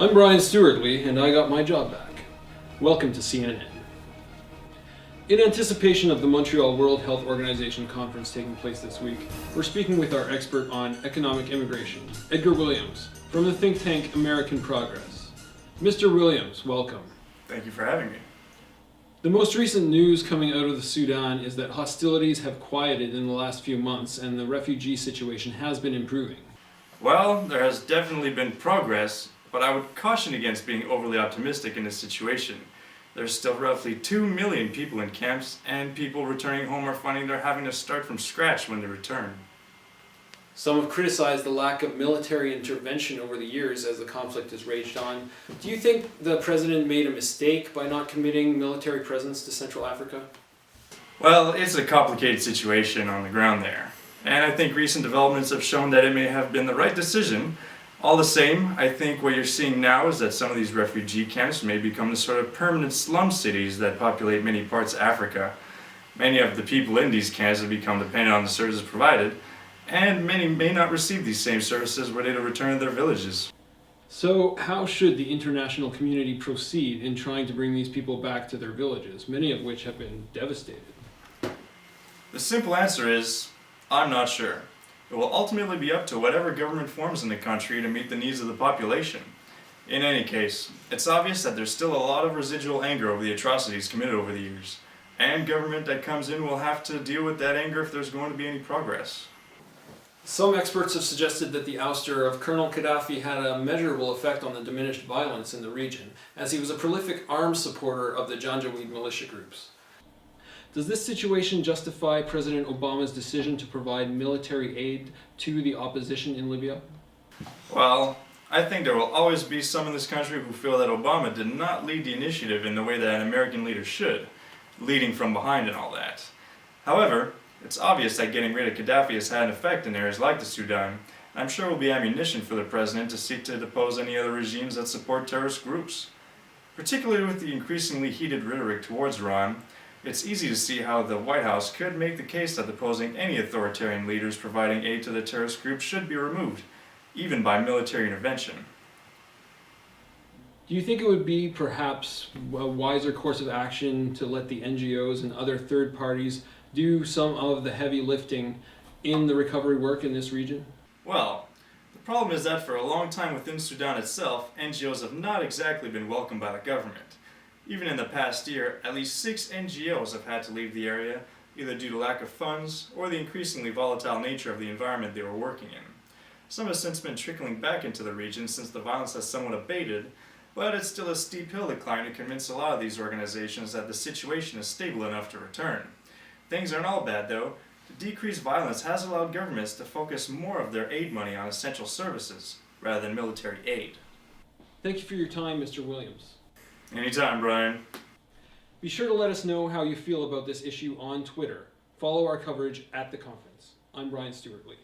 I'm Brian Stewart Lee, and I got my job back. Welcome to CNN. In anticipation of the Montreal World Health Organization conference taking place this week, we're speaking with our expert on economic immigration, Edgar Williams, from the think tank American Progress. Mr. Williams, welcome. Thank you for having me. The most recent news coming out of the Sudan is that hostilities have quieted in the last few months and the refugee situation has been improving. Well, there has definitely been progress, but I would caution against being overly optimistic in this situation. There's still roughly 2 million people in camps, and people returning home are finding they're having to start from scratch when they return. Some have criticized the lack of military intervention over the years as the conflict has raged on. Do you think the president made a mistake by not committing military presence to Central Africa? Well, it's a complicated situation on the ground there, and I think recent developments have shown that it may have been the right decision. All the same, I think what you're seeing now is that some of these refugee camps may become the sort of permanent slum cities that populate many parts of Africa. Many of the people in these camps have become dependent on the services provided, and many may not receive these same services were they to return to their villages. So how should the international community proceed in trying to bring these people back to their villages, many of which have been devastated? The simple answer is, I'm not sure. It will ultimately be up to whatever government forms in the country to meet the needs of the population. In any case, it's obvious that there's still a lot of residual anger over the atrocities committed over the years, and government that comes in will have to deal with that anger if there's going to be any progress. Some experts have suggested that the ouster of Colonel Gaddafi had a measurable effect on the diminished violence in the region, as he was a prolific arms supporter of the Janjaweed militia groups. Does this situation justify President Obama's decision to provide military aid to the opposition in Libya? Well, I think there will always be some in this country who feel that Obama did not lead the initiative in the way that an American leader should, leading from behind and all that. However, it's obvious that getting rid of Gaddafi has had an effect in areas like the Sudan. I'm sure it will be ammunition for the president to seek to depose any other regimes that support terrorist groups. Particularly with the increasingly heated rhetoric towards Iran, it's easy to see how the White House could make the case that deposing any authoritarian leaders providing aid to the terrorist group should be removed, even by military intervention. Do you think it would be perhaps a wiser course of action to let the NGOs and other third parties do some of the heavy lifting in the recovery work in this region? Well, the problem is that for a long time within Sudan itself, NGOs have not exactly been welcomed by the government. Even in the past year, at least 6 NGOs have had to leave the area, either due to lack of funds or the increasingly volatile nature of the environment they were working in. Some have since been trickling back into the region since the violence has somewhat abated, but it's still a steep hill to climb to convince a lot of these organizations that the situation is stable enough to return. Things aren't all bad though. The decreased violence has allowed governments to focus more of their aid money on essential services rather than military aid. Thank you for your time, Mr. Williams. Anytime, Brian. Be sure to let us know how you feel about this issue on Twitter. Follow our coverage at the conference. I'm Brian Stewart Lee.